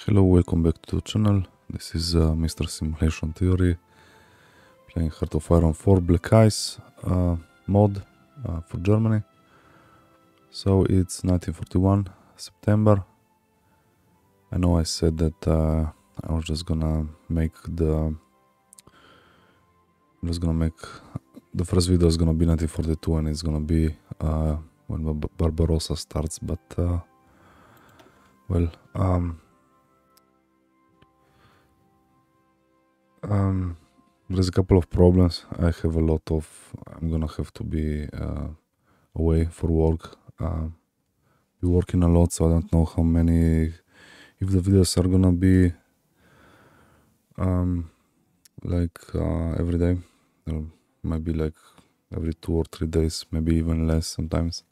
Hello, welcome back to the channel. This is Mr. Simulation Theory playing Heart of Iron 4 Black Ice mod for Germany. So it's 1941 September. I know I said that I was just gonna make the first video is gonna be 1942 and it's gonna be when Barbarossa starts, but well, there's a couple of problems. I have a lot of, I'm gonna have to be away for work, be working a lot, so I don't know how many, if the videos are gonna be like every day, or maybe like every 2 or 3 days, maybe even less sometimes.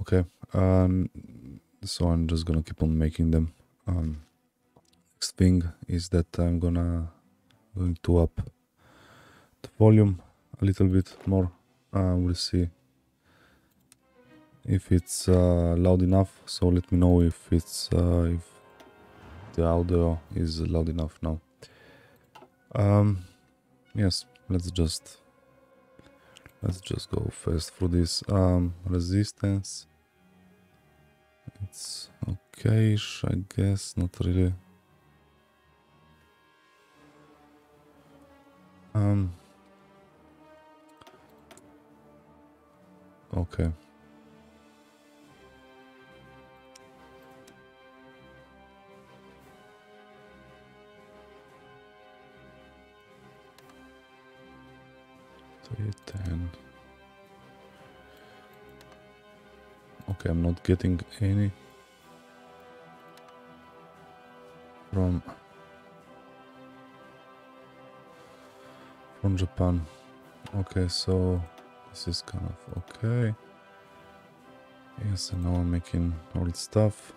Okay, so I'm just gonna keep on making them. Next thing is that I'm going to up the volume a little bit more. We'll see if it's loud enough, so let me know if it's if the audio is loud enough now. Yes, let's just go fast through this. Resistance, it's okay-ish, I guess, not really. Okay. Okay, I'm not getting any from Japan. Okay, so this is kind of okay. Yes, and now I'm making old stuff.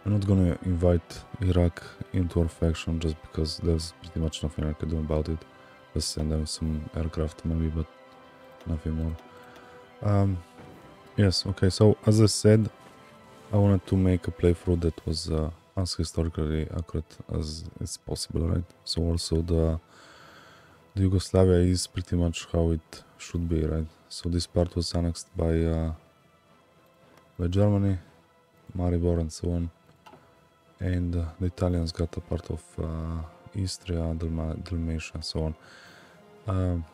I'm not gonna invite Iraq into our faction just because there's pretty much nothing I can do about it. Just send them some aircraft maybe, but nothing more. Yes, okay, so as I said, I wanted to make a playthrough that was as historically accurate as it's possible, right? So also the Yugoslavia is pretty much how it should be, right? So this part was annexed by Germany, Maribor and so on, and the Italians got a part of Istria, Dalmatia and so on.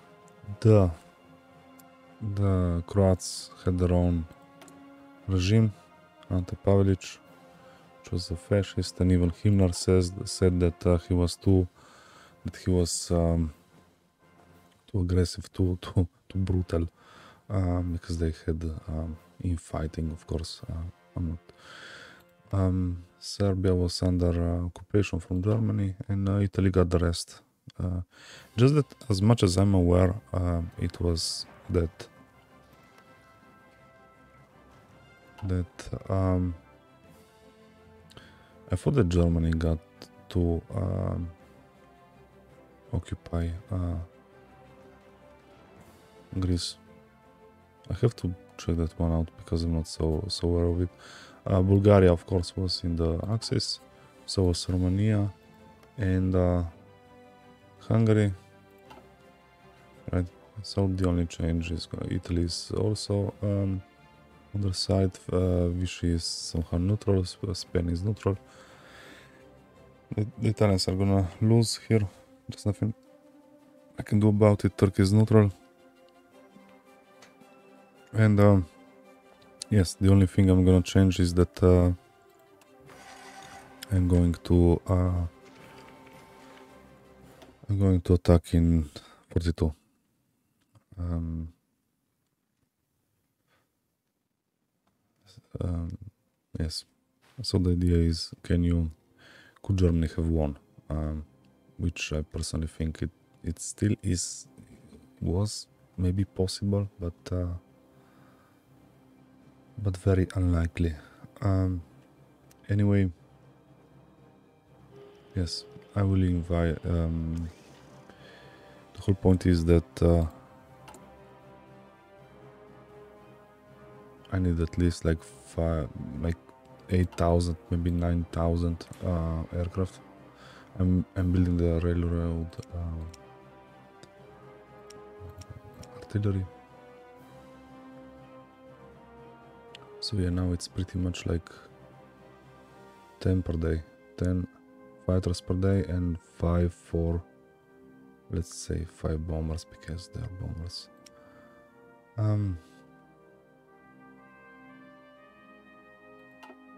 The Croats had their own regime, Ante Pavelic, which was a fascist, and even Himmler said that he was too aggressive, too brutal, because they had infighting, of course. Serbia was under occupation from Germany, and Italy got the rest. Just that, as much as I'm aware, it was that I thought that Germany got to occupy Greece. I have to check that one out because I'm not so aware of it. Bulgaria, of course, was in the Axis, so was Romania and Hungary, right? So the only change is Italy is also on the side. Vichy is somehow neutral, Spain is neutral. The Italians are gonna lose here. There's nothing I can do about it. Turkey is neutral. And yes, the only thing I'm gonna change is that I'm going to attack in 42. Yes. So the idea is, could Germany have won? Which I personally think it still was maybe possible, but very unlikely. Anyway, yes, I will invite. The whole point is that I need at least like 8,000, maybe 9,000 aircraft. I'm building the railroad artillery. So yeah, now it's pretty much like 10 per day, 10 fighters per day, and 5 for, let's say, 5 bombers, because they are bombers.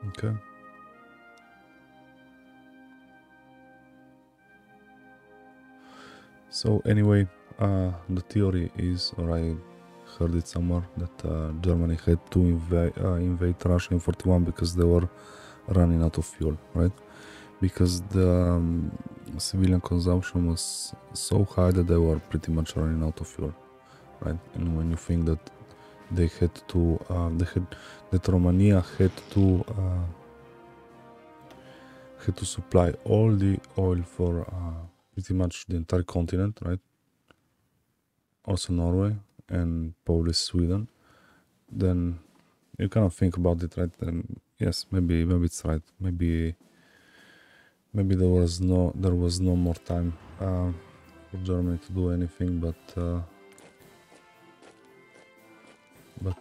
Okay. So anyway, the theory is, or I heard it somewhere, that Germany had to invade Russia in 41 because they were running out of fuel, right? Because the civilian consumption was so high that they were pretty much running out of fuel, right? And when you think that they had to, that Romania had to supply all the oil for pretty much the entire continent, right? Also Norway and probably Sweden. Then you kind of think about it, right? And yes, maybe it's right. Maybe there was no more time for Germany to do anything but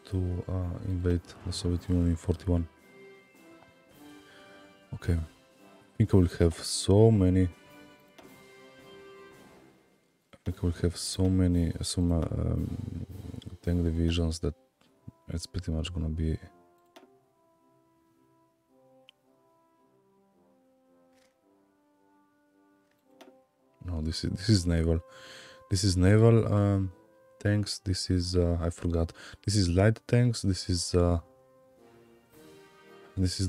to invade the Soviet Union in 41. Okay, I think I will have so many. Tank divisions that it's pretty much gonna be. No, this is naval. This is naval tanks. This is I forgot. This is light tanks. This is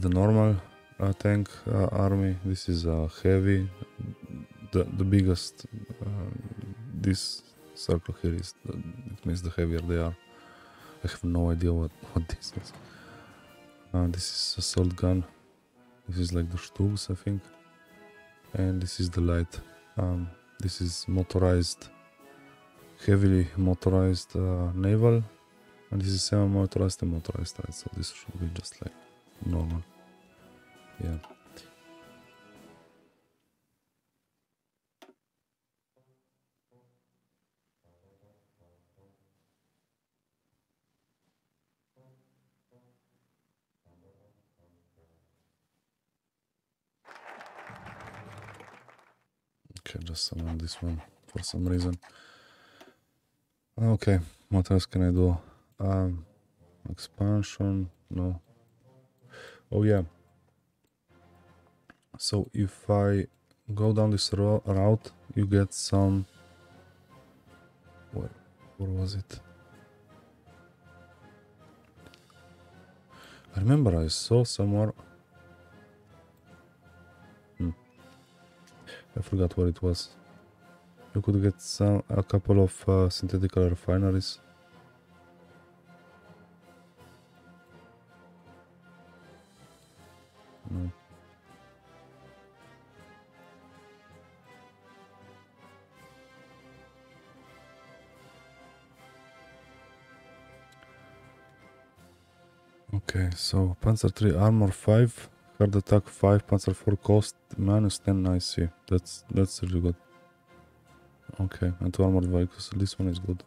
the normal tank army. This is heavy. The biggest. This circle here is. It means the heavier they are. I have no idea what this is. This is assault gun. This is like the Stugs, I think. And this is the light. This is motorized, heavily motorized naval, and this is semi-motorized and motorized, right? So this should be just like normal. Yeah. Okay, just summon this one for some reason. Okay, what else can I do? Expansion, no. Oh yeah. So if I go down this route, you get some. Where was it? I remember I saw somewhere. I forgot where it was. You could get a couple of synthetic refineries. No. Okay, so Panzer 3 armor 5, hard attack 5, Panzer 4 cost -10. I see. That's really good. Okay, and 2 armored vehicles. This one is good.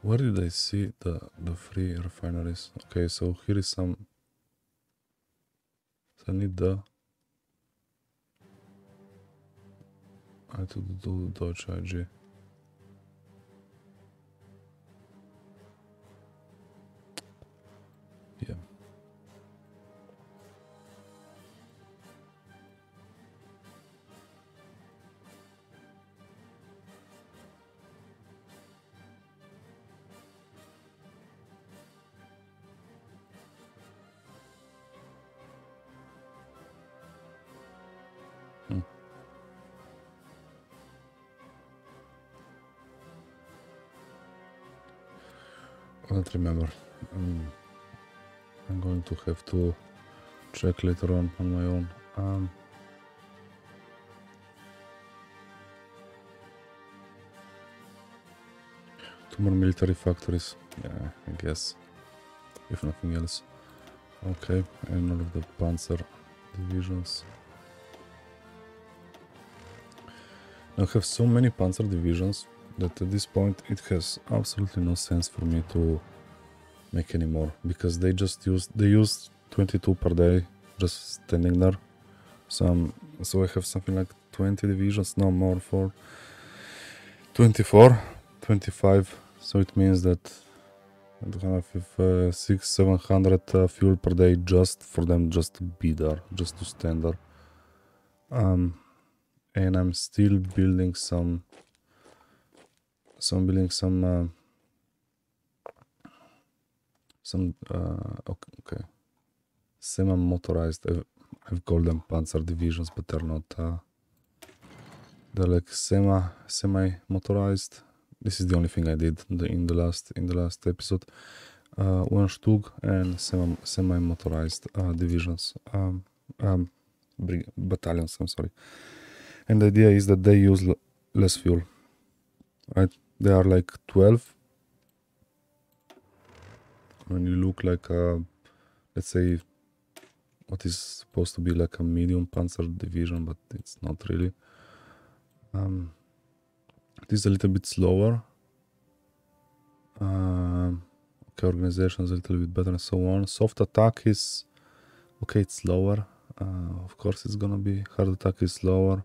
Where did I see the free refineries? Okay, so here is some. So I need I have to do Deutsche IG. Yeah. I don't remember. I'm going to have to check later on my own. 2 more military factories. Yeah, I guess. if nothing else. Okay, and all of the Panzer divisions. Now I have so many Panzer divisions that at this point it has absolutely no sense for me to make any more, because they use 22 per day just standing there. So I have something like 20 divisions, no more, for 24, 25. So it means that I have 600-700 fuel per day just for them just to be there, just to stand there. And I'm still building some okay, semi-motorized. I've called them Panzer divisions, but they're not. They're like semi-motorized. This is the only thing I did in the last episode. One Stug and semi-motorized divisions, battalions. I'm sorry. And the idea is that they use less fuel, right? They are like 12. When you look like let's say what is supposed to be like a medium Panzer division, but it's not really. It is a little bit slower. Okay, organization is a little bit better and so on. Soft attack is okay, it's slower. Of course it's gonna be. Hard attack is slower.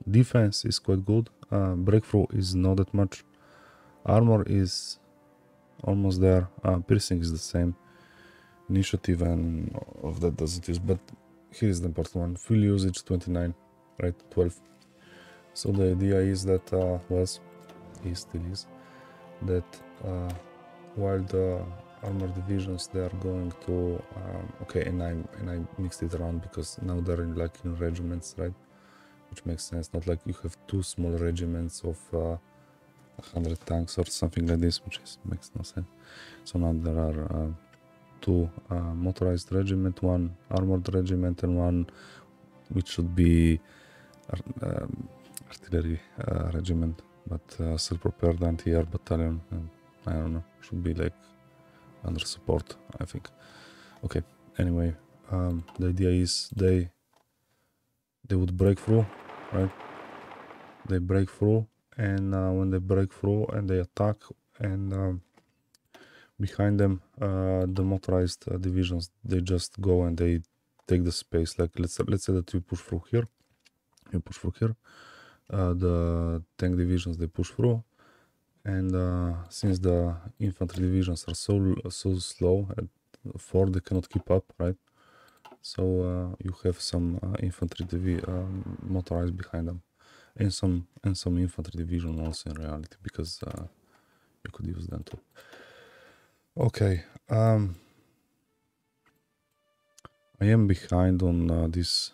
Defense is quite good. Breakthrough is not that much. Armor is almost there. Piercing is the same. Initiative and of that doesn't use, but here is the important one. Fuel usage 29, right? 12. So the idea is that still is that while the armor divisions, they are going to okay, and I mixed it around because now they're in regiments, right? Which makes sense. Not like you have two small regiments of 100 tanks or something like this, which makes no sense. So now there are two motorized regiment, one armored regiment, and one which should be artillery regiment, but self-propelled anti-air battalion, and I don't know, should be like under support, I think. Okay, anyway, the idea is they would break through, right? They break through, and when they break through and they attack, and behind them the motorized divisions, they just go and they take the space. Like let's say that you push through here, the tank divisions, they push through, and since the infantry divisions are so slow at 4, they cannot keep up, right? So you have some infantry motorized behind them, and some infantry division also in reality, because you could use them too. Okay, I am behind on this.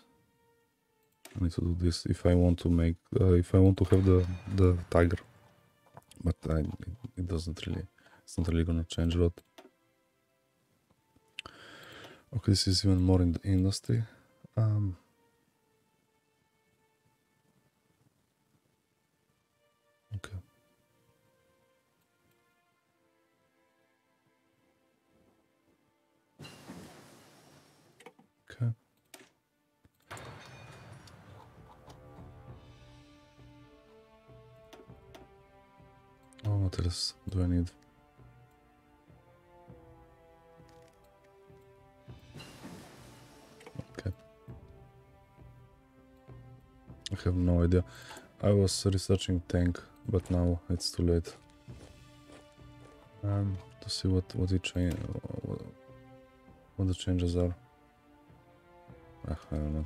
I need to do this if I want to make if I want to have the Tiger, but it doesn't really. It's not really gonna change a lot. Okay, this is even more in the industry. Okay. Okay. Oh, what else do I need? Okay. I have no idea. I was researching tank, but now it's too late. To see what the changes are. I don't know.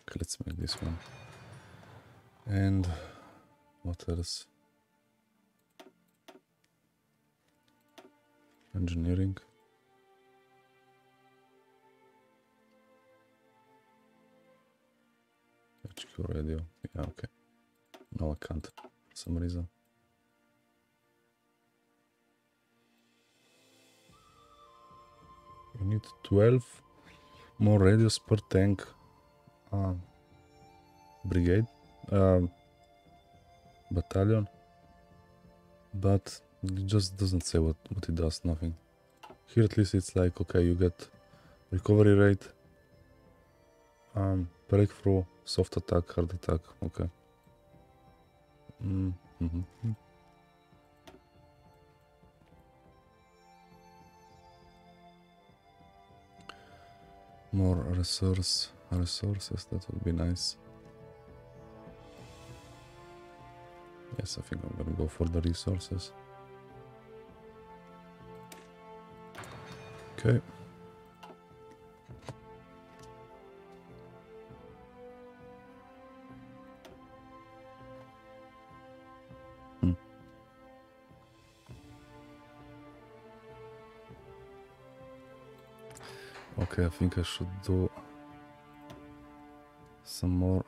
Okay, let's make this one. And what else? Engineering. HQ radio. Yeah, okay. No, I can't for some reason. We need 12 more radius per tank brigade, battalion, but it just doesn't say what it does, nothing. Here at least it's like, okay, you get recovery rate, breakthrough, soft attack, hard attack, okay. More resources, that would be nice. Yes, I think I'm gonna go for the resources. Okay. Okay, I think I should do some more.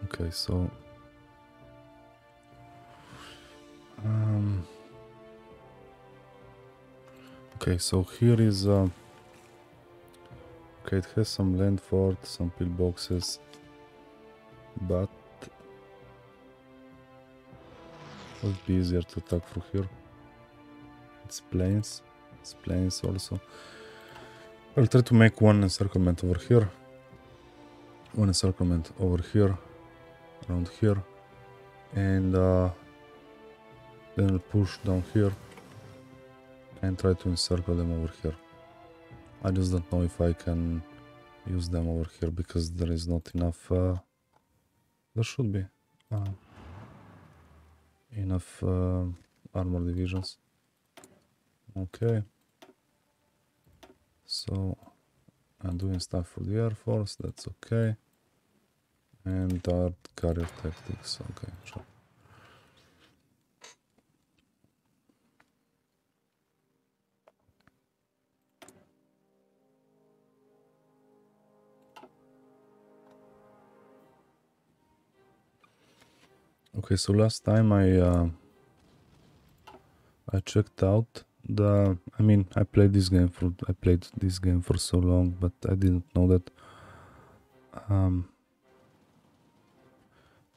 Okay, so okay, so here is okay, it has some land fort, some pillboxes, but it would be easier to attack through here. It's plains also. I'll try to make one encirclement over here, one encirclement over here, around here, and then I'll push down here and try to encircle them over here. I just don't know if I can use them over here because there is not enough, there should be enough armor divisions. Okay, so I'm doing stuff for the Air Force, that's okay. And dart carrier tactics, okay, sure. Okay, so last time I checked out the, I mean, I played this game for so long, but I didn't know that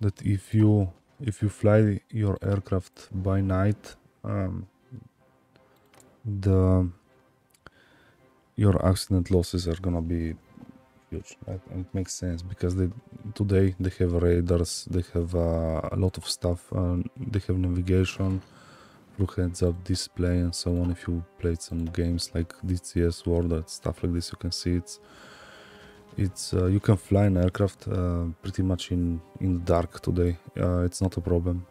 that if you fly your aircraft by night, your accident losses are gonna be huge, right? And it makes sense because today they have radars, they have a lot of stuff, they have navigation through heads-up display and so on. If you played some games like DCS World and stuff like this, you can see it's you can fly an aircraft pretty much in the dark today. It's not a problem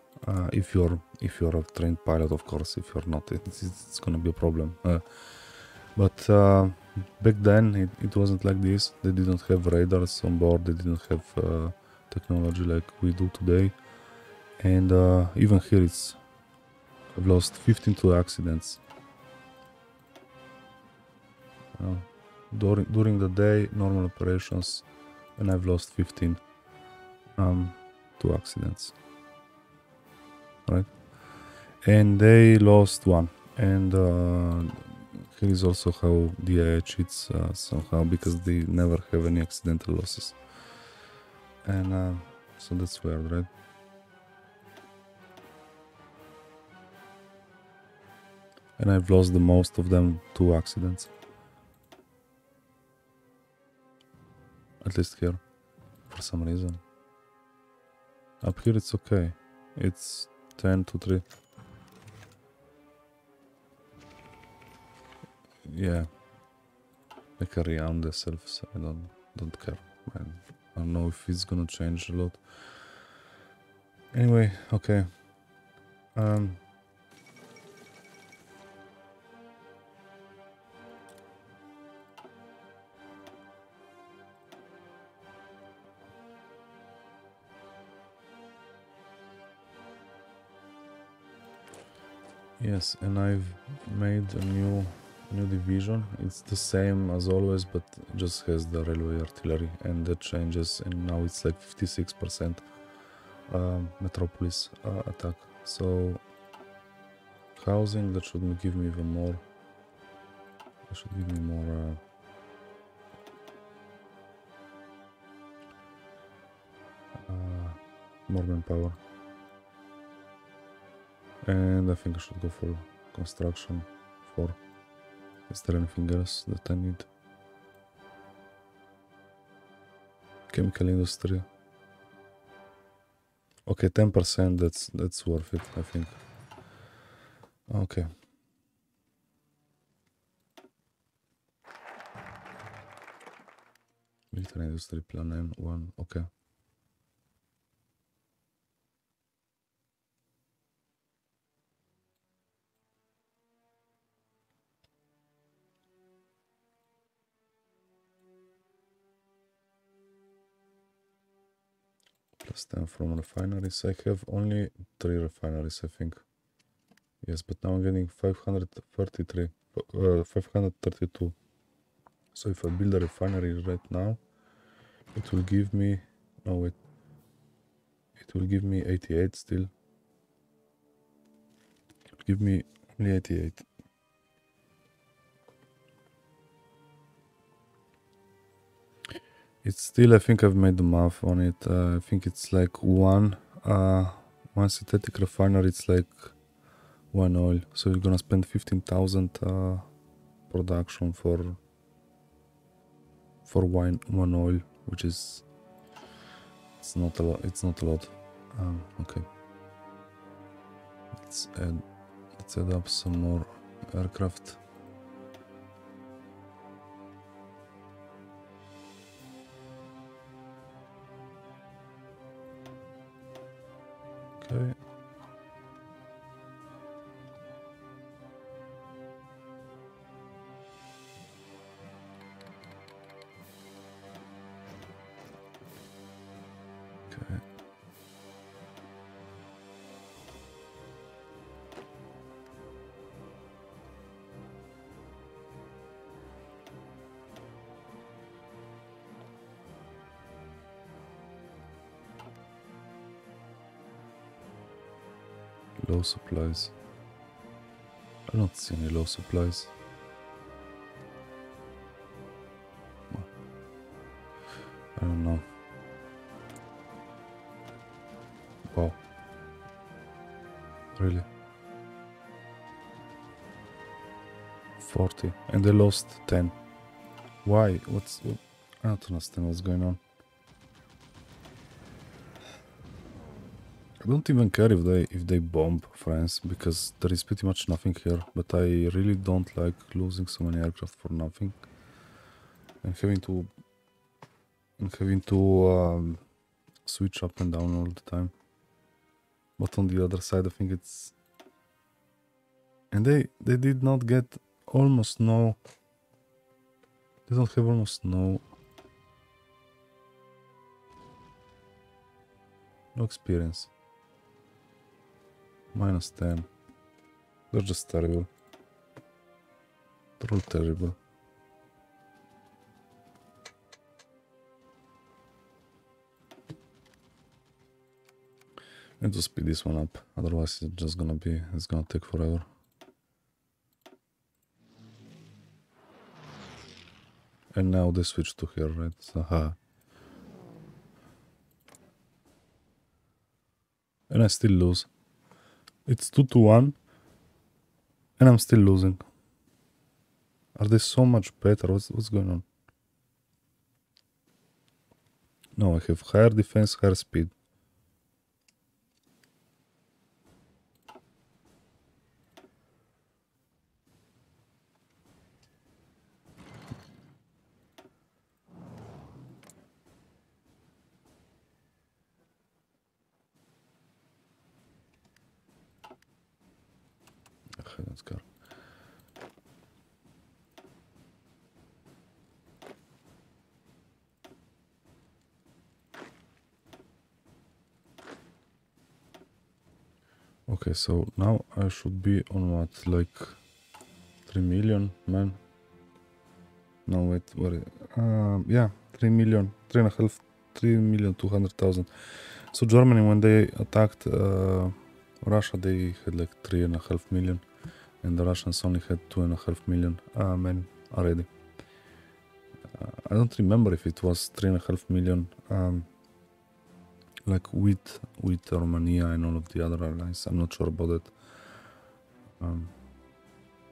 if you're a trained pilot, of course. If you're not, it's gonna be a problem. But back then it wasn't like this. They didn't have radars on board. They didn't have technology like we do today. And even here, I've lost 15 to accidents. During the day, normal operations, and I've lost 15 to accidents. Right? And they lost one. And here is also how DIA cheats somehow, because they never have any accidental losses. And so that's weird, right? And I've lost the most of them to accidents. At least here, for some reason. Up here it's okay. It's 10 to 3. Yeah. I carry on the self, so I don't care. I don't know if it's gonna change a lot. Anyway, okay. Yes, and I've made a new division. It's the same as always, but just has the railway artillery, and that changes, and now it's like 56% metropolis attack. So housing, that should give me even more. That should give me more manpower. And I think I should go for construction 4. Is there anything else that I need? Chemical industry. Okay, 10%, that's worth it, I think. Okay. Military industry plan N1, okay. Plus 10 from refineries. I have only 3 refineries, I think. Yes, but now I'm getting 532. So if I build a refinery right now, it will give me, no wait, it will give me 88 still. It will give me only 88. It's still, I think I've made the math on it. I think it's like one synthetic refinery, it's like 1 oil. So you're gonna spend 15,000 production for one oil, which is, it's not a lot. It's not a lot. Okay. Let's add up some more aircraft. Okay. Okay. Low supplies. I don't see any low supplies. I don't know. Wow. Really? 40. And they lost 10. Why? I don't understand what's going on. I don't even care if they bomb France, because there is pretty much nothing here. But I really don't like losing so many aircraft for nothing and having to switch up and down all the time. But on the other side, I think it's, and they did not get almost no. They don't have almost no experience. -10. They're just terrible. They're all terrible. I need to speed this one up, otherwise it's gonna take forever. And now they switch to here, right? So, and I still lose. It's 2-1, and I'm still losing. Are they so much better? What's going on? No, I have higher defense, higher speed. I don't care. Okay, so now I should be on what, like 3 million, man? No, wait, what? Yeah, 3 million, 3.5, 3,200,000. So Germany, when they attacked Russia, they had like 3.5 million, and the Russians only had 2.5 million men already. I don't remember if it was 3.5 million, like with Romania and all of the other allies. I'm not sure about it.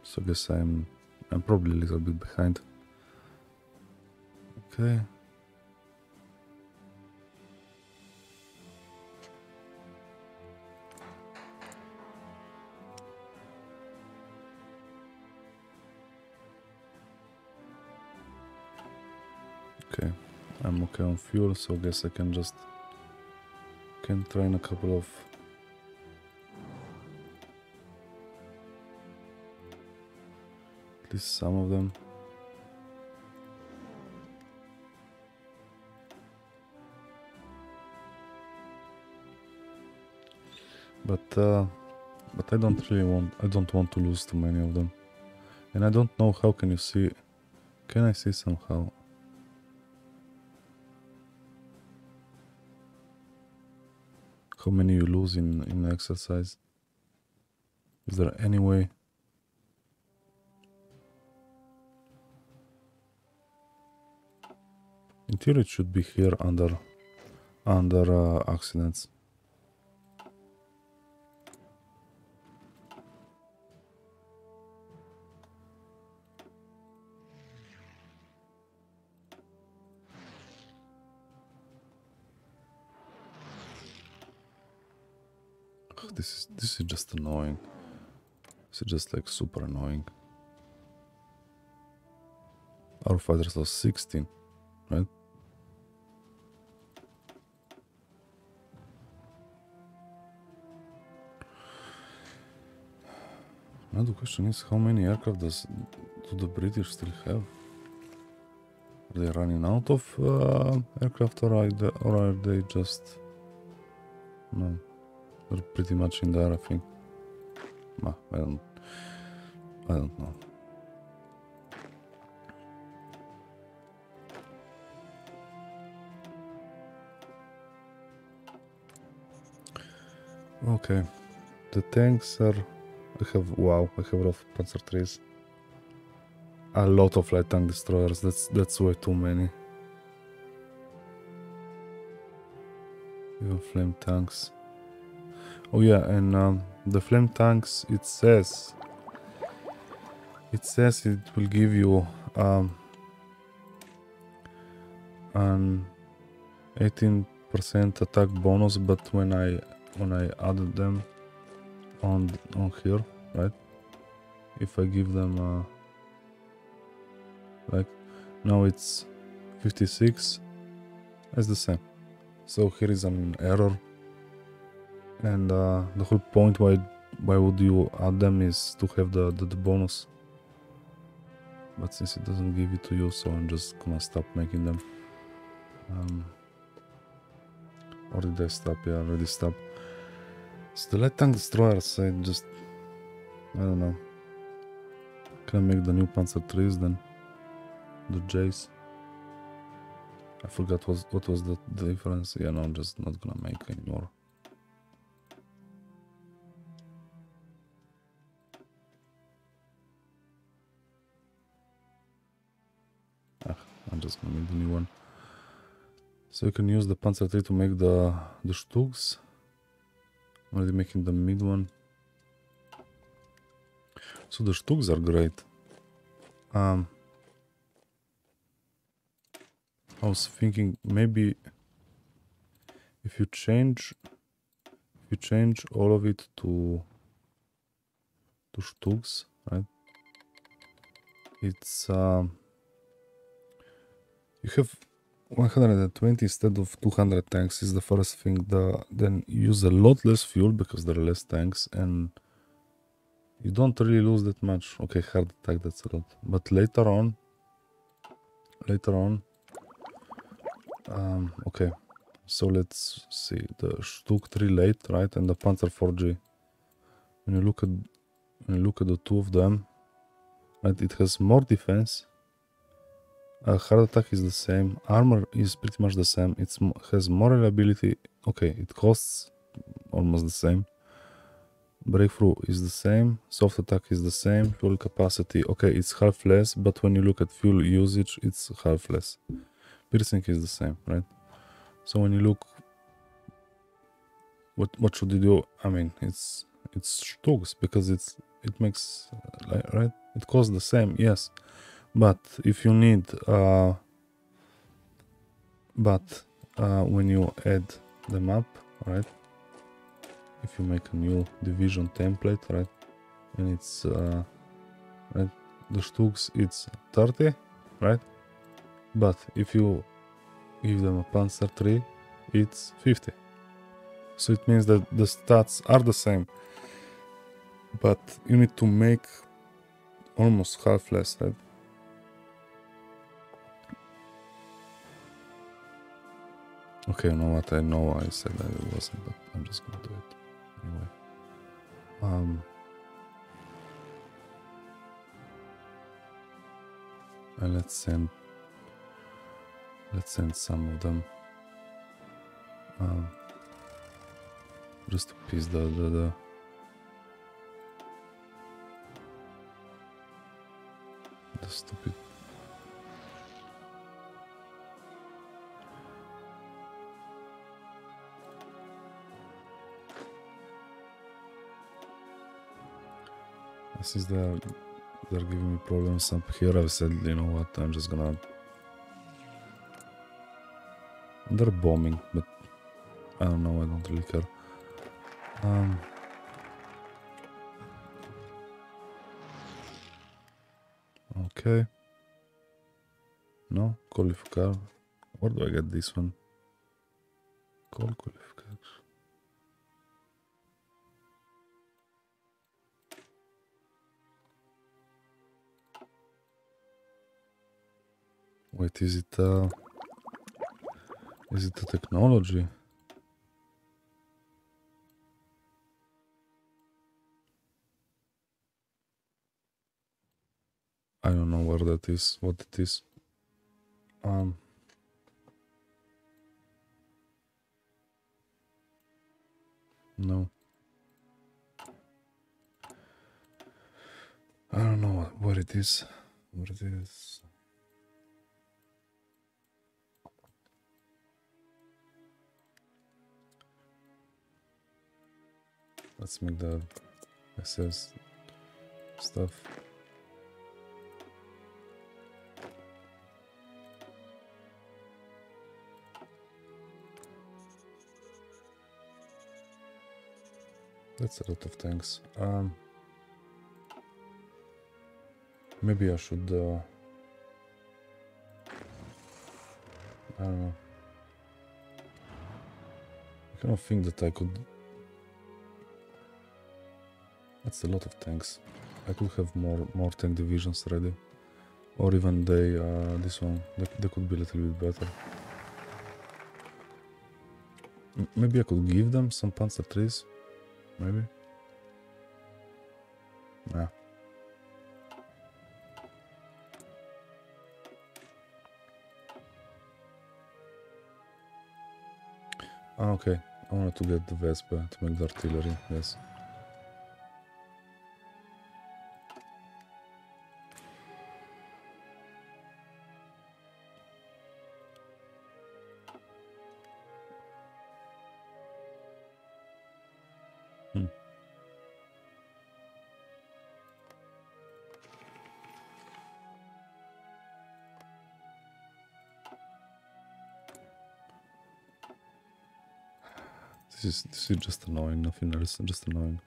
So I guess I'm probably a little bit behind. Okay. Okay, I'm okay on fuel, so I guess I can just train a couple of at least some of them. But I don't want to lose too many of them. And I don't know how can you see. Can I see somehow? How many you lose in exercise? Is there any way? In theory it should be here under accidents. This is just annoying. This is just like super annoying. Our fighters lost 16, right? Now the question is, how many aircraft do the British still have? Are they running out of aircraft, or are they just... No, they're pretty much in there, I think. Nah, I don't know. Okay, the tanks are... I have a lot of Panzer IIIs. A lot of light tank destroyers. That's way too many. Even flame tanks. Oh yeah, and the flame tanks, it says it will give you an 18% attack bonus, but when I added them on here, right? If I give them like now it's 56, it's the same. So here is an error, and the whole point why would you add them is to have the bonus. But since it doesn't give it to you, so I'm just gonna stop making them. Or did I stop? Yeah, I already stopped. So the light tank destroyers, I don't know. Can I make the new Panzer IIIs then? The J's? I forgot what was the difference. Yeah, no, I'm just not gonna make anymore. I'm just gonna make the new one. So you can use the Panzer III to make the Stugs. I'm already making the mid one. So the Stugs are great. I was thinking maybe if you change all of it to Stugs, right? It's you have 120 instead of 200 tanks is the first thing. Then you use a lot less fuel because there are less tanks, and you don't really lose that much. Okay, hard attack, that's a lot. But later on, okay. So let's see the Stug 3 late, right, and the Panzer 4G. When you look at the two of them, right, it has more defense. Hard attack is the same. Armor is pretty much the same. It has more reliability, okay, it costs almost the same. Breakthrough is the same, soft attack is the same, fuel capacity, okay, it's half less, but when you look at fuel usage, it's half less. Piercing is the same, right? So when you look, what should you do? I mean, it's Stugs, because it makes, right? It costs the same, yes. But if you need, when you add the map, right? If you make a new division template, right? And it's, right? The Stugs, it's 30, right? But if you give them a Panzer 3, it's 50. So it means that the stats are the same, but you need to make almost half less, right? Okay, you know what? I know I said that it wasn't, but I'm just gonna do it anyway. And let's send some of them, just to piece the stupid. Since they're giving me problems up here, I've said, you know what, I'm just gonna... They're bombing, but I don't know, I don't really care. Okay. No, qualificar. Where do I get this one? Call qualification. Wait, is it a technology? I don't know where that is, what it is. No. I don't know what it is. What it is. Let's make the SS stuff. That's a lot of things. Maybe I should, I don't know. I cannot think that I could... That's a lot of tanks. I could have more tank divisions ready. Or even this one, they could be a little bit better. Maybe I could give them some Panzer 3s? Maybe? Nah. Okay, I wanted to get the Vespa to make the artillery, yes. This is just annoying, nothing else, just annoying.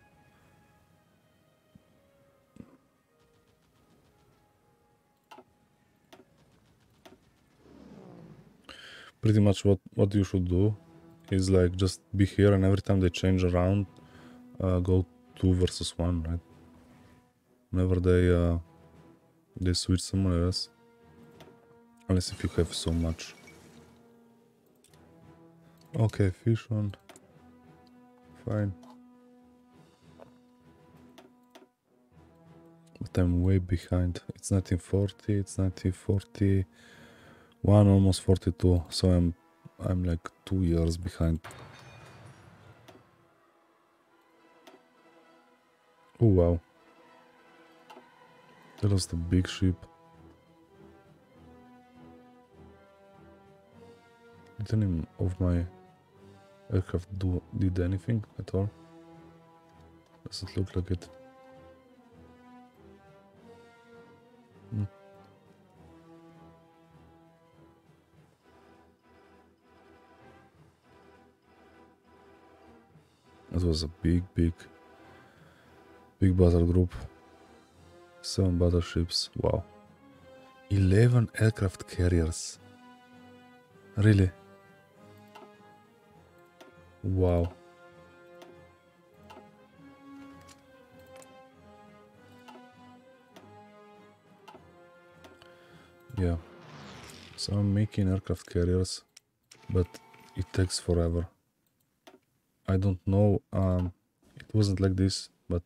Pretty much what you should do is like just be here, and every time they change around, go 2 versus 1, right? Whenever they switch somewhere else, unless if you have so much. Okay, fish one. Fine. But I'm way behind. It's 1940, it's 1941, almost 42, so I'm like 2 years behind. Oh wow. That was the big ship. Did any of my aircraft did anything at all? Does it look like it? It was a big battle group. 7 battleships. Wow. 11 aircraft carriers. Really? Wow. Yeah. So I'm making aircraft carriers, but it takes forever. I don't know, it wasn't like this, but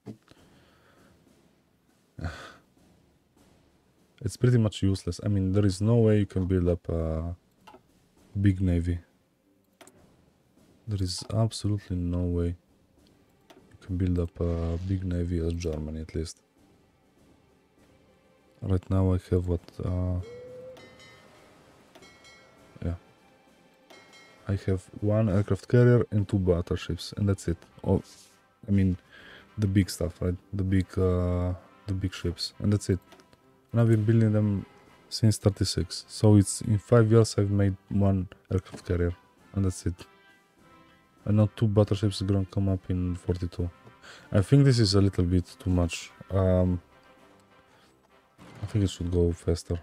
it's pretty much useless. I mean, there is no way you can build up a big navy. There is absolutely no way you can build up a big navy as Germany, at least. Right now I have what, yeah. I have 1 aircraft carrier and 2 battleships, and that's it. Oh, I mean, the big stuff, right? The big ships, and that's it. And I've been building them since 36. So it's in 5 years I've made 1 aircraft carrier, and that's it. And now 2 battleships are gonna come up in 42. I think this is a little bit too much. I think it should go faster.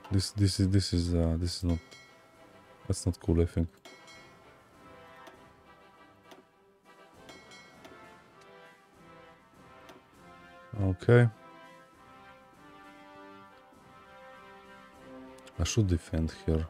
This is not. That's not cool, I think. Okay. I should defend here.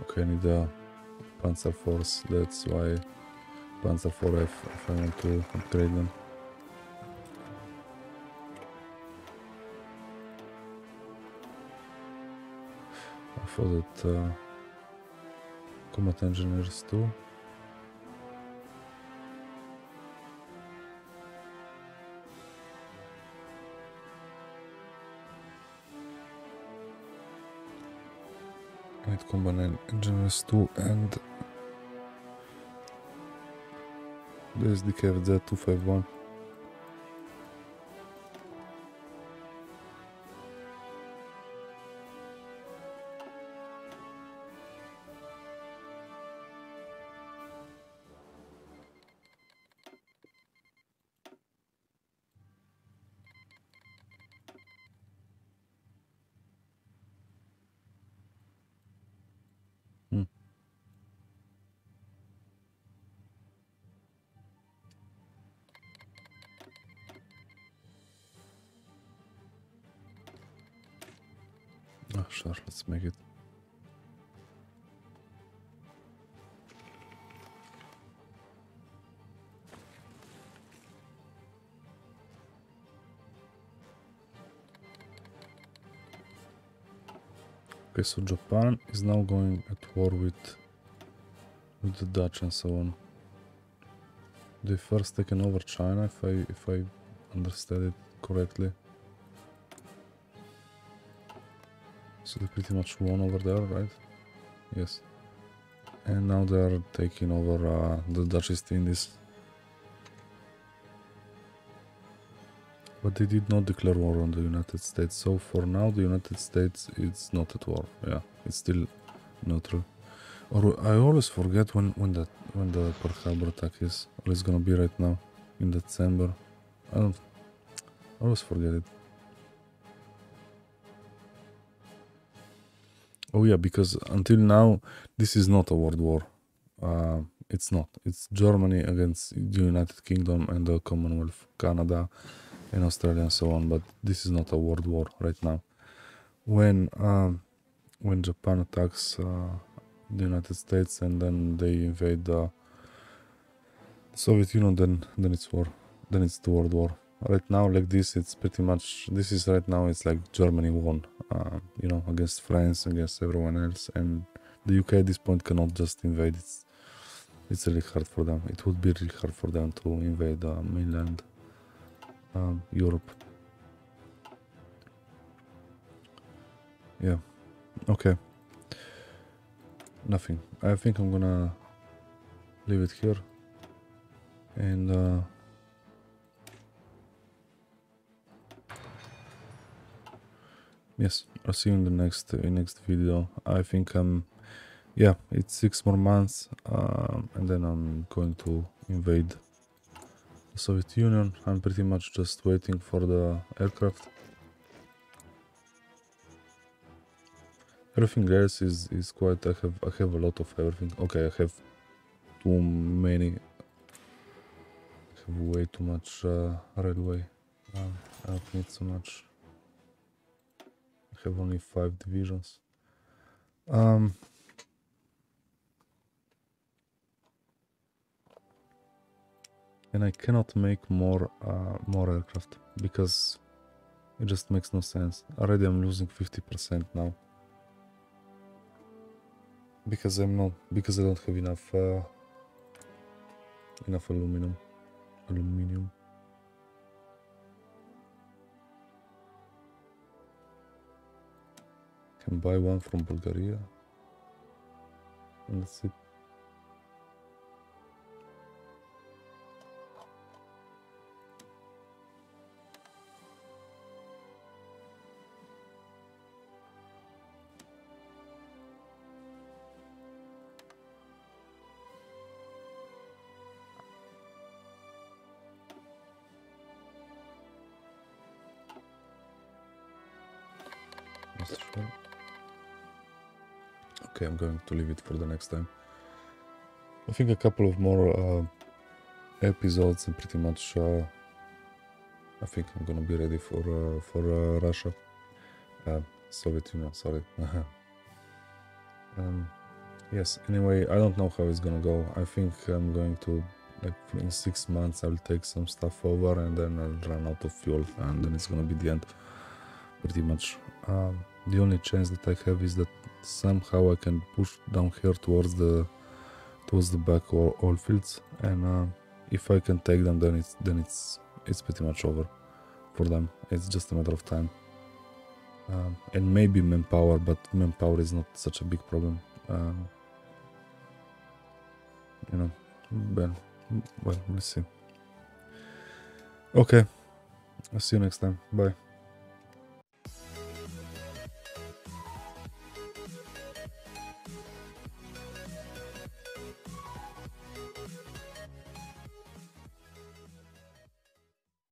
Okay, I need a Panzer Force. That's why Panzer 4F if I want to upgrade them. I thought that combat engineers too. I need combat engineers too, and there's the KFZ 251. Oh, sure, let's make it. Okay, so Japan is now going at war with the Dutch and so on. They first taken over China, if I understand it correctly. So they pretty much won over there, right? Yes. And now they are taking over the Dutch East Indies. But they did not declare war on the United States. So for now, the United States is not at war. Yeah, it's still neutral. Or I always forget when the Pearl Harbor attack is. Or it's gonna be right now in December. I always forget it. Oh yeah, because until now, this is not a world war. It's not. It's Germany against the United Kingdom and the Commonwealth, Canada, in Australia and so on, but this is not a world war right now. When Japan attacks the United States and then they invade the Soviet Union, then it's war. Then it's the world war. Right now, like this, it's pretty much, this is right now, it's like Germany won, you know, against France, against everyone else, and the UK at this point cannot just invade. It's really hard for them. It would be really hard for them to invade mainland Europe. Yeah. Okay. Nothing. I think I'm gonna leave it here, and yes, I'll see you in the next video. I think yeah, it's 6 more months, and then I'm going to invade the Soviet Union. I'm pretty much just waiting for the aircraft. Everything else is quite. I have a lot of everything. Okay, I have too many. I have way too much railway. I don't need so much. I have only 5 divisions. And I cannot make more aircraft because it just makes no sense. Already I'm losing 50% now because I don't have enough aluminum. Can buy one from Bulgaria, and that's it. Okay, I'm going to leave it for the next time. I think a couple of more episodes and pretty much I think I'm gonna be ready for Russia. Soviet Union, sorry. Yes, anyway, I don't know how it's gonna go. I think I'm going to, like, in 6 months I'll take some stuff over and then I'll run out of fuel and then it's gonna be the end, pretty much. The only chance that I have is that somehow I can push down here towards the back or oil fields, and if I can take them, then it's pretty much over for them. It's just a matter of time, and maybe manpower, but manpower is not such a big problem. You know, well, let's see. Okay, I'll see you next time. Bye.